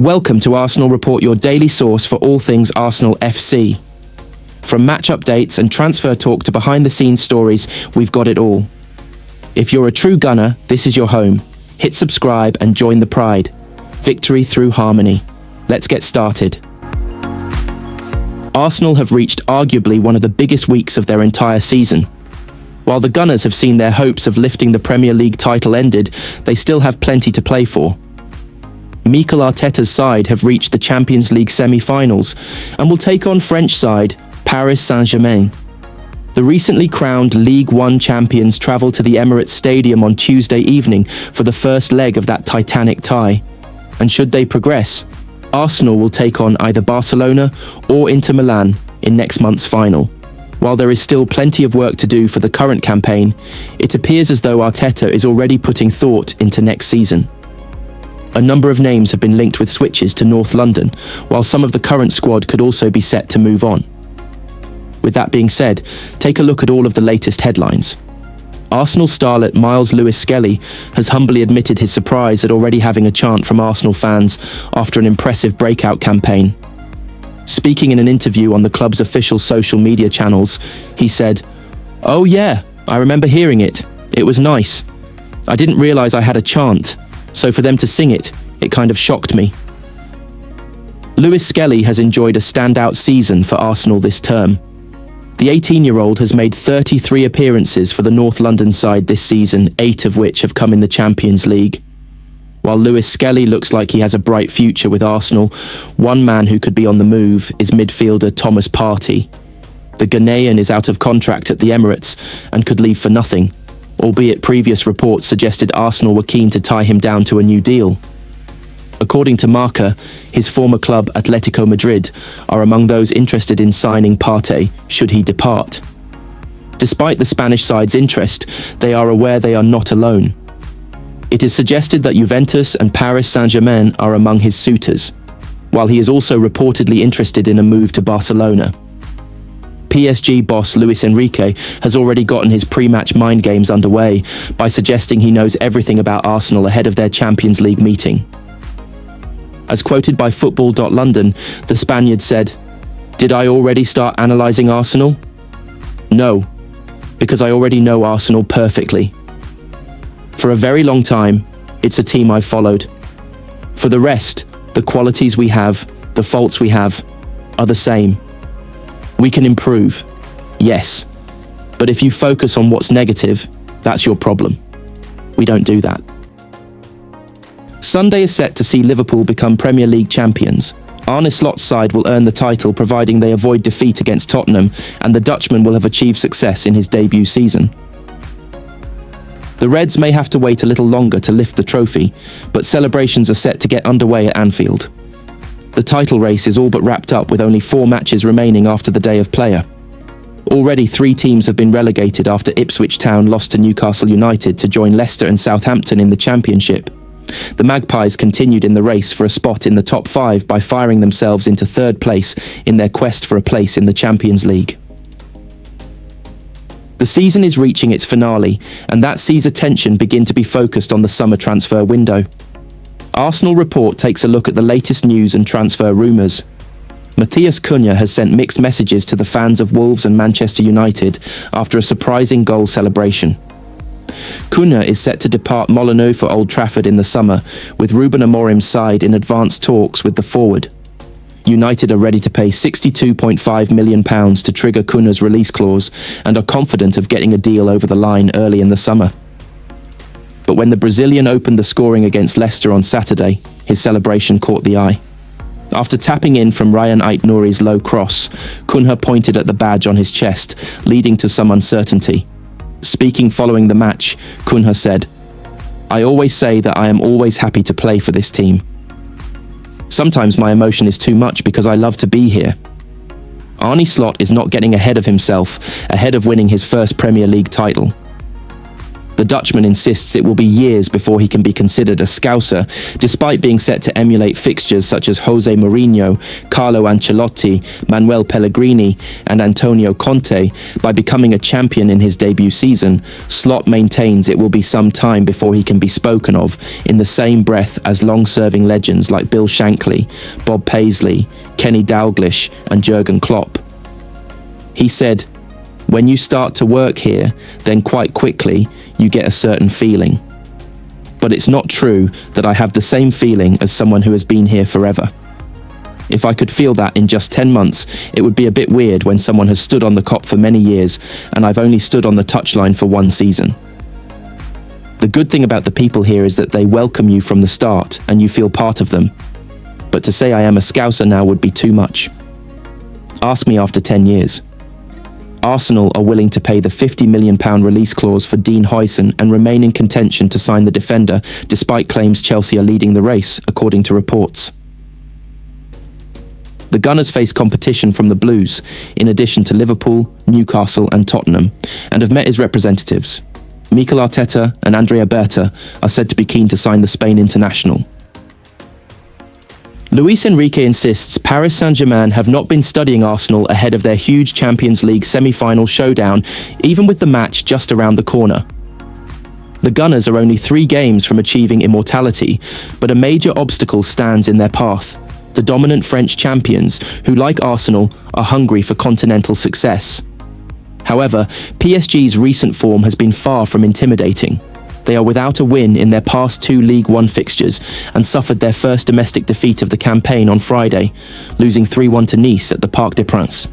Welcome to Arsenal Report, your daily source for all things Arsenal FC. From match updates and transfer talk to behind-the-scenes stories, we've got it all. If you're a true gunner, this is your home. Hit subscribe and join the pride. Victory through harmony. Let's get started. Arsenal have reached arguably one of the biggest weeks of their entire season. While the Gunners have seen their hopes of lifting the Premier League title ended, they still have plenty to play for. Mikel Arteta's side have reached the Champions League semi-finals and will take on French side Paris Saint-Germain. The recently crowned League One champions travel to the Emirates Stadium on Tuesday evening for the first leg of that titanic tie. And should they progress, Arsenal will take on either Barcelona or Inter Milan in next month's final. While there is still plenty of work to do for the current campaign, it appears as though Arteta is already putting thought into next season. A number of names have been linked with switches to North London, while some of the current squad could also be set to move on. With that being said, take a look at all of the latest headlines. Arsenal starlet Miles Lewis-Skelly has humbly admitted his surprise at already having a chant from Arsenal fans after an impressive breakout campaign. Speaking in an interview on the club's official social media channels, he said, "Oh yeah, I remember hearing it. It was nice. I didn't realise I had a chant. So for them to sing it, it kind of shocked me." Lewis-Skelly has enjoyed a standout season for Arsenal this term. The 18-year-old has made 33 appearances for the North London side this season, 8 of which have come in the Champions League. While Lewis-Skelly looks like he has a bright future with Arsenal, one man who could be on the move is midfielder Thomas Partey. The Ghanaian is out of contract at the Emirates and could leave for nothing, albeit previous reports suggested Arsenal were keen to tie him down to a new deal. According to Marca, his former club Atletico Madrid are among those interested in signing Partey should he depart. Despite the Spanish side's interest, they are aware they are not alone. It is suggested that Juventus and Paris Saint-Germain are among his suitors, while he is also reportedly interested in a move to Barcelona. PSG boss Luis Enrique has already gotten his pre-match mind games underway by suggesting he knows everything about Arsenal ahead of their Champions League meeting. As quoted by football.london, the Spaniard said, "Did I already start analysing Arsenal? No, because I already know Arsenal perfectly. For a very long time, it's a team I've followed. For the rest, the qualities we have, the faults we have, are the same. We can improve, yes, but if you focus on what's negative, that's your problem. We don't do that." Sunday is set to see Liverpool become Premier League champions. Arne Slot's side will earn the title providing they avoid defeat against Tottenham, and the Dutchman will have achieved success in his debut season. The Reds may have to wait a little longer to lift the trophy, but celebrations are set to get underway at Anfield. The title race is all but wrapped up with only 4 matches remaining after the day of play. Already 3 teams have been relegated after Ipswich Town lost to Newcastle United to join Leicester and Southampton in the Championship. The Magpies continued in the race for a spot in the top 5 by firing themselves into 3rd place in their quest for a place in the Champions League. The season is reaching its finale, and that sees attention begin to be focused on the summer transfer window. Arsenal Report takes a look at the latest news and transfer rumours. Matheus Cunha has sent mixed messages to the fans of Wolves and Manchester United after a surprising goal celebration. Cunha is set to depart Molineux for Old Trafford in the summer, with Ruben Amorim's side in advanced talks with the forward. United are ready to pay £62.5 million to trigger Cunha's release clause and are confident of getting a deal over the line early in the summer. But when the Brazilian opened the scoring against Leicester on Saturday, his celebration caught the eye. After tapping in from Ryan Ait-Nouri's low cross, Cunha pointed at the badge on his chest, leading to some uncertainty. Speaking following the match, Cunha said, "I always say that I am always happy to play for this team. Sometimes my emotion is too much because I love to be here." Arne Slot is not getting ahead of himself, ahead of winning his first Premier League title. The Dutchman insists it will be years before he can be considered a Scouser, despite being set to emulate fixtures such as Jose Mourinho, Carlo Ancelotti, Manuel Pellegrini, and Antonio Conte. By becoming a champion in his debut season, Slot maintains it will be some time before he can be spoken of in the same breath as long-serving legends like Bill Shankly, Bob Paisley, Kenny Dalglish, and Jurgen Klopp. He said, "When you start to work here, then quite quickly, you get a certain feeling. But it's not true that I have the same feeling as someone who has been here forever. If I could feel that in just 10 months, it would be a bit weird when someone has stood on the cop for many years and I've only stood on the touchline for one season. The good thing about the people here is that they welcome you from the start and you feel part of them. But to say I am a Scouser now would be too much. Ask me after 10 years. Arsenal are willing to pay the £50 million release clause for Dean Huijsen and remain in contention to sign the defender, despite claims Chelsea are leading the race, according to reports. The Gunners face competition from the Blues, in addition to Liverpool, Newcastle and Tottenham, and have met his representatives. Mikel Arteta and Andrea Berta are said to be keen to sign the Spain international. Luis Enrique insists Paris Saint-Germain have not been studying Arsenal ahead of their huge Champions League semi-final showdown, even with the match just around the corner. The Gunners are only 3 games from achieving immortality, but a major obstacle stands in their path: the dominant French champions, who, like Arsenal, are hungry for continental success. However, PSG's recent form has been far from intimidating. They are without a win in their past 2 League One fixtures and suffered their first domestic defeat of the campaign on Friday, losing 3-1 to Nice at the Parc des Princes.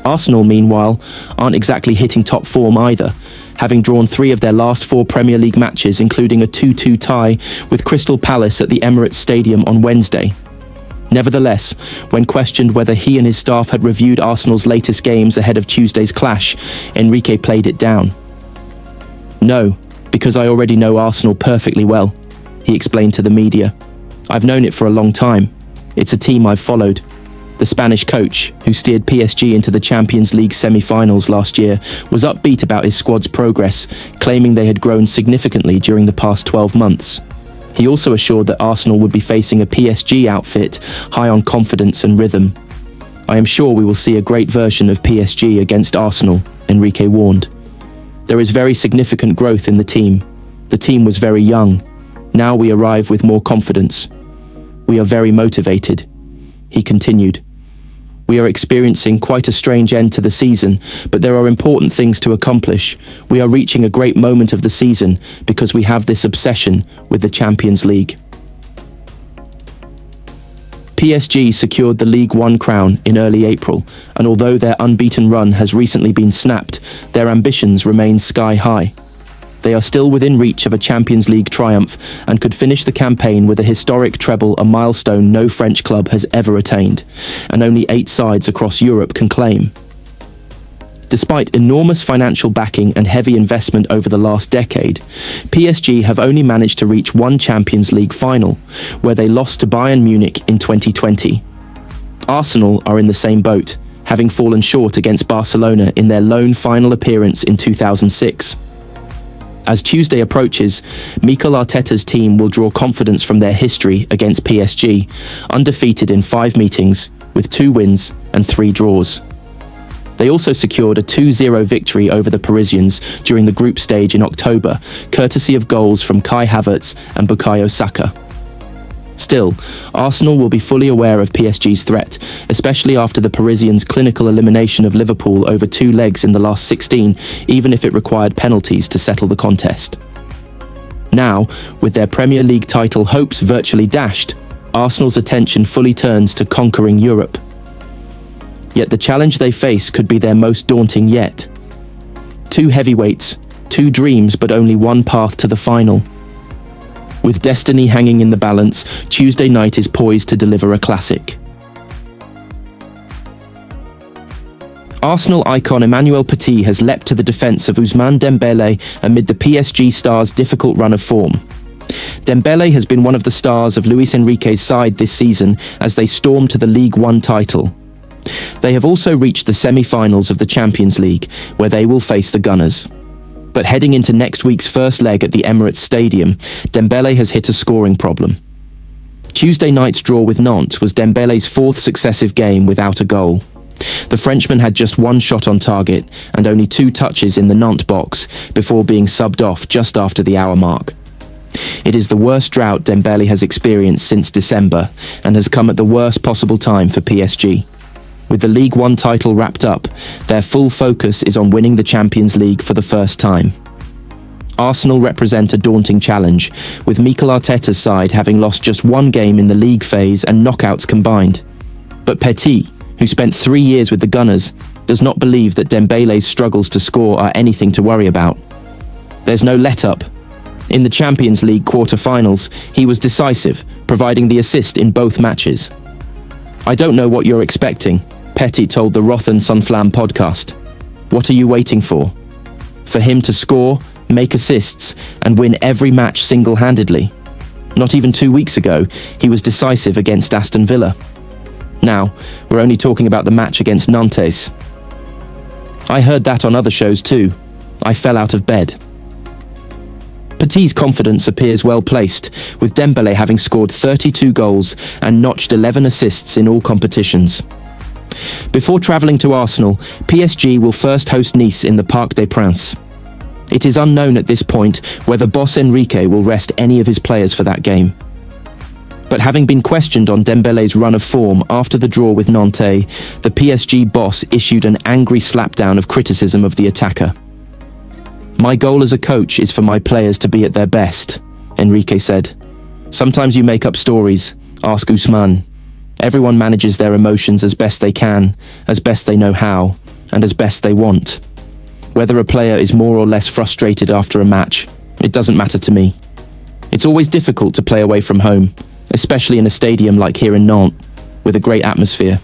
Arsenal, meanwhile, aren't exactly hitting top form either, having drawn 3 of their last 4 Premier League matches, including a 2-2 tie with Crystal Palace at the Emirates Stadium on Wednesday. Nevertheless, when questioned whether he and his staff had reviewed Arsenal's latest games ahead of Tuesday's clash, Enrique played it down. "No, because I already know Arsenal perfectly well," he explained to the media. "I've known it for a long time. It's a team I've followed." The Spanish coach, who steered PSG into the Champions League semi-finals last year, was upbeat about his squad's progress, claiming they had grown significantly during the past 12 months. He also assured that Arsenal would be facing a PSG outfit high on confidence and rhythm. "I am sure we will see a great version of PSG against Arsenal," Enrique warned. "There is very significant growth in the team. The team was very young. Now we arrive with more confidence. We are very motivated," he continued. "We are experiencing quite a strange end to the season, but there are important things to accomplish. We are reaching a great moment of the season because we have this obsession with the Champions League." PSG secured the League One crown in early April, and although their unbeaten run has recently been snapped, their ambitions remain sky high. They are still within reach of a Champions League triumph and could finish the campaign with a historic treble, a milestone no French club has ever attained, and only 8 sides across Europe can claim. Despite enormous financial backing and heavy investment over the last decade, PSG have only managed to reach 1 Champions League final, where they lost to Bayern Munich in 2020. Arsenal are in the same boat, having fallen short against Barcelona in their lone final appearance in 2006. As Tuesday approaches, Mikel Arteta's team will draw confidence from their history against PSG, undefeated in 5 meetings, with 2 wins and 3 draws. They also secured a 2-0 victory over the Parisians during the group stage in October, courtesy of goals from Kai Havertz and Bukayo Saka. Still, Arsenal will be fully aware of PSG's threat, especially after the Parisians' clinical elimination of Liverpool over 2 legs in the last 16, even if it required penalties to settle the contest. Now, with their Premier League title hopes virtually dashed, Arsenal's attention fully turns to conquering Europe. Yet the challenge they face could be their most daunting yet. 2 heavyweights, 2 dreams, but only 1 path to the final. With destiny hanging in the balance, Tuesday night is poised to deliver a classic. Arsenal icon Emmanuel Petit has leapt to the defence of Ousmane Dembélé amid the PSG star's difficult run of form. Dembélé has been one of the stars of Luis Enrique's side this season as they storm to the League One title. They have also reached the semi-finals of the Champions League, where they will face the Gunners. But heading into next week's first leg at the Emirates Stadium, Dembele has hit a scoring problem. Tuesday night's draw with Nantes was Dembele's fourth successive game without a goal. The Frenchman had just one shot on target and only 2 touches in the Nantes box before being subbed off just after the hour mark. It is the worst drought Dembele has experienced since December and has come at the worst possible time for PSG. With the League One title wrapped up, their full focus is on winning the Champions League for the first time. Arsenal represent a daunting challenge, with Mikel Arteta's side having lost just 1 game in the league phase and knockouts combined. But Petit, who spent 3 years with the Gunners, does not believe that Dembele's struggles to score are anything to worry about. There's no let-up. In the Champions League quarter-finals, he was decisive, providing the assist in both matches. "I don't know what you're expecting," Petit told the Roth and Sunflam podcast. "What are you waiting for? For him to score, make assists, and win every match single-handedly? Not even 2 weeks ago, he was decisive against Aston Villa. Now, we're only talking about the match against Nantes. I heard that on other shows too. I fell out of bed." Petit's confidence appears well placed, with Dembele having scored 32 goals and notched 11 assists in all competitions. Before travelling to Arsenal, PSG will first host Nice in the Parc des Princes. It is unknown at this point whether boss Enrique will rest any of his players for that game. But having been questioned on Dembele's run of form after the draw with Nantes, the PSG boss issued an angry slapdown of criticism of the attacker. "My goal as a coach is for my players to be at their best," Enrique said. "Sometimes you make up stories, ask Ousmane. Everyone manages their emotions as best they can, as best they know how, and as best they want. Whether a player is more or less frustrated after a match, it doesn't matter to me. It's always difficult to play away from home, especially in a stadium like here in Nantes, with a great atmosphere.